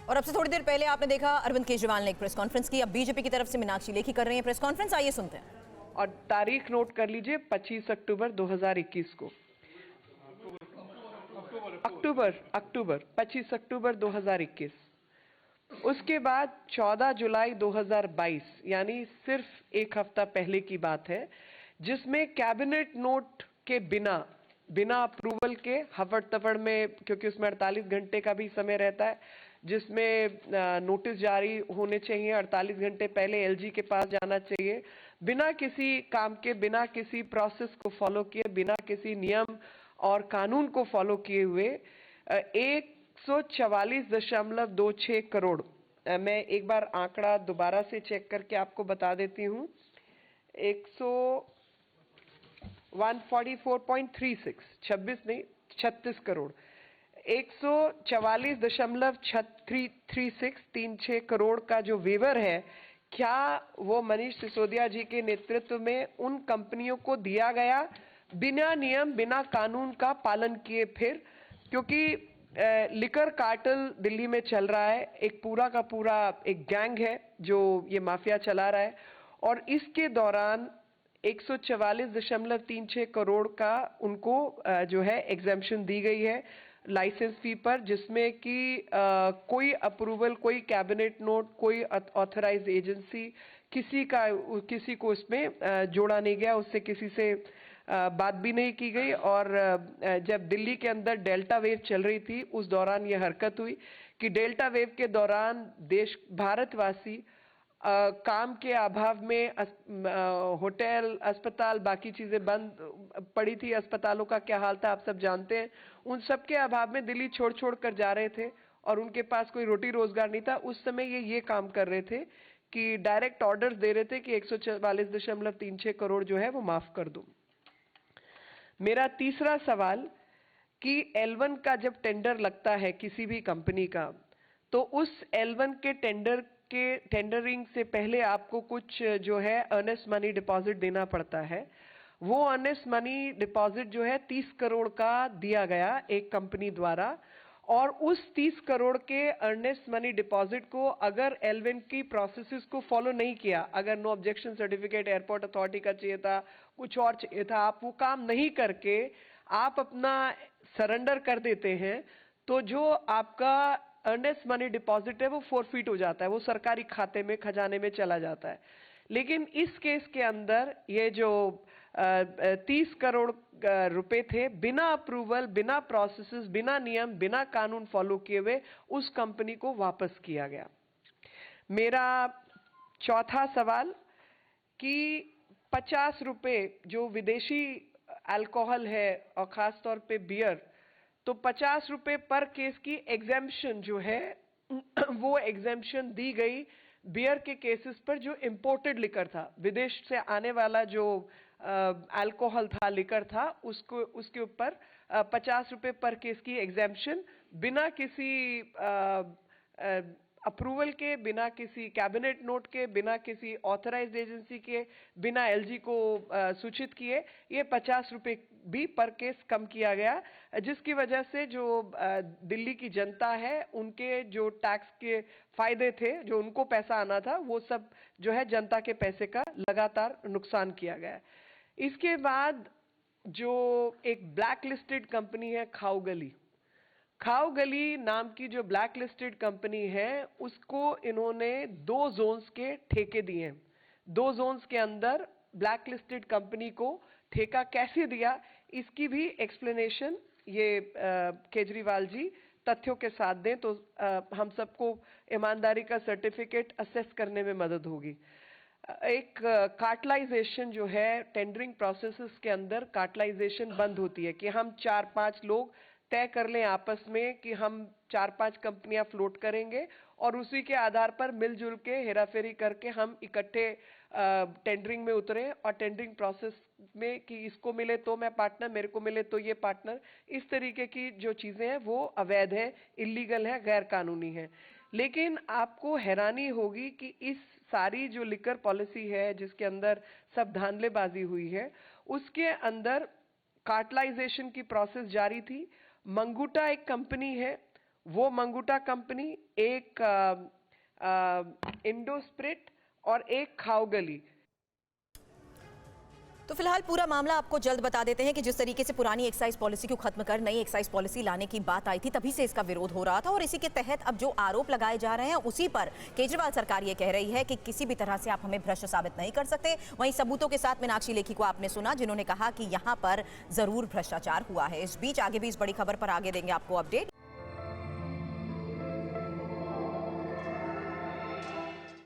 और अब से थोड़ी देर पहले आपने देखा अरविंद केजरीवाल ने एक प्रेस कॉन्फ्रेंस की। अब बीजेपी की तरफ से मीनाक्षी लेखी कर रही हैं प्रेस कॉन्फ्रेंस, आइए सुनते हैं। और तारीख नोट कर लीजिए 25 अक्टूबर 2021 को। अक्टूबर 25 अक्टूबर 2021। उसके बाद 14 जुलाई 2022 यानी सिर्फ एक हफ्ता पहले की बात है, जिसमें कैबिनेट नोट के बिना अप्रूवल के हफड़ तफड़ में, क्योंकि उसमें 48 घंटे का भी समय रहता है, जिसमें नोटिस जारी होने चाहिए 48 घंटे पहले एलजी के पास जाना चाहिए, बिना किसी काम के, बिना किसी प्रोसेस को फॉलो किए, बिना किसी नियम और कानून को फॉलो किए हुए 144.26 करोड़, मैं एक बार आंकड़ा दोबारा से चेक करके आपको बता देती हूँ, 36 करोड़, 144.36 करोड़ का जो वेवर है, क्या वो मनीष सिसोदिया जी के नेतृत्व में उन कंपनियों को दिया गया बिना नियम बिना कानून का पालन किए? फिर क्योंकि लिकर कार्टेल दिल्ली में चल रहा है, एक पूरा का पूरा एक गैंग है जो ये माफिया चला रहा है, और इसके दौरान 144.36 करोड़ का उनको जो है एग्जेम्पशन दी गई है लाइसेंस फी पर, जिसमें कि कोई अप्रूवल, कोई कैबिनेट नोट, कोई ऑथराइज्ड एजेंसी, किसी को इसमें जोड़ा नहीं गया, उससे किसी से बात भी नहीं की गई। और जब दिल्ली के अंदर डेल्टा वेव चल रही थी, उस दौरान यह हरकत हुई कि डेल्टा वेव के दौरान भारतवासी काम के अभाव में होटल, अस्पताल, बाकी चीजें बंद पड़ी थी। अस्पतालों का क्या हाल था आप सब जानते हैं। उन सब के अभाव में दिल्ली छोड़ कर जा रहे थे और उनके पास कोई रोटी रोजगार नहीं था। उस समय ये काम कर रहे थे कि डायरेक्ट ऑर्डर्स दे रहे थे कि 144.36 करोड़ जो है वो माफ कर दो। मेरा तीसरा सवाल कि L1 का जब टेंडर लगता है किसी भी कंपनी का, तो उस L1 के टेंडरिंग से पहले आपको कुछ जो है अर्नेस्ट मनी डिपॉजिट देना पड़ता है। वो अर्नेस्ट मनी डिपॉजिट जो है 30 करोड़ का दिया गया एक कंपनी द्वारा, और उस 30 करोड़ के अर्नेस्ट मनी डिपॉजिट को अगर L1 की प्रोसेसेस को फॉलो नहीं किया, अगर no objection certificate airport authority का चाहिए था, कुछ और चाहिए था, आप वो काम नहीं करके आप अपना सरेंडर कर देते हैं, तो जो आपका अर्नेस्ट मनी डिपॉजिट है वो फोरफीट हो जाता है, वो सरकारी खाते में, खजाने में चला जाता है। लेकिन इस केस के अंदर ये जो 30 करोड़ रुपए थे, बिना अप्रूवल, बिना प्रोसेसेस, बिना नियम, बिना कानून फॉलो किए हुए उस कंपनी को वापस किया गया। मेरा चौथा सवाल कि 50 रुपए जो विदेशी अल्कोहल है और खास तौर पे बियर, तो 50 रुपए पर केस की एग्जेम्पशन जो है वो एग्जेम्पशन दी गई बियर के केसेस पर जो इंपोर्टेड लिकर था, विदेश से आने वाला जो अल्कोहल था, लिकर था, उसके ऊपर 50 रुपए पर केस की एग्जेम्पशन बिना किसी अप्रूवल के, बिना किसी कैबिनेट नोट के, बिना किसी ऑथराइज्ड एजेंसी के, बिना एलजी को सूचित किए, ये 50 रुपए भी पर केस कम किया गया, जिसकी वजह से जो दिल्ली की जनता है, उनके जो टैक्स के फायदे थे, जो उनको पैसा आना था, वो सब जो है जनता के पैसे का लगातार नुकसान किया गया। इसके बाद जो एक ब्लैक लिस्टेड कंपनी है खाओगली नाम की जो ब्लैक लिस्टेड कंपनी है, उसको इन्होंने 2 जोन्स के ठेके दिए हैं। 2 जोन्स के अंदर ब्लैक लिस्टेड कंपनी को ठेका कैसे दिया, इसकी भी एक्सप्लेनेशन ये केजरीवाल जी तथ्यों के साथ दें तो हम सबको ईमानदारी का सर्टिफिकेट असेस करने में मदद होगी। एक कार्टलाइजेशन जो है टेंडरिंग प्रोसेसेस के अंदर, कार्टलाइजेशन बंद होती है कि हम 4-5 लोग तय कर लें आपस में कि हम 4-5 कंपनियां फ्लोट करेंगे और उसी के आधार पर मिलजुल के हेराफेरी करके हम इकट्ठे टेंडरिंग में उतरे, और टेंडरिंग प्रोसेस में कि इसको मिले तो मैं पार्टनर, मेरे को मिले तो ये पार्टनर, इस तरीके की जो चीजें हैं वो अवैध है, इलीगल है, गैर कानूनी है। लेकिन आपको हैरानी होगी कि इस सारी जो लिकर पॉलिसी है जिसके अंदर सब धांधलेबाजी हुई है, उसके अंदर कार्टलाइजेशन की प्रोसेस जारी थी। मंगूटा एक कंपनी है, वो मंगूटा कंपनी, एक इंडोस्प्रिट और एक खाओगली। तो फिलहाल पूरा मामला आपको जल्द बता देते हैं कि जिस तरीके से पुरानी एक्साइज पॉलिसी को खत्म कर नई एक्साइज पॉलिसी लाने की बात आई थी, तभी से इसका विरोध हो रहा था और इसी के तहत अब जो आरोप लगाए जा रहे हैं उसी पर केजरीवाल सरकार ये कह रही है कि किसी भी तरह से आप हमें भ्रष्ट साबित नहीं कर सकते। वहीं सबूतों के साथ मीनाक्षी लेखी को आपने सुना, जिन्होंने कहा कि यहाँ पर जरूर भ्रष्टाचार हुआ है। इस बीच आगे भी इस बड़ी खबर पर आगे देंगे आपको अपडेट।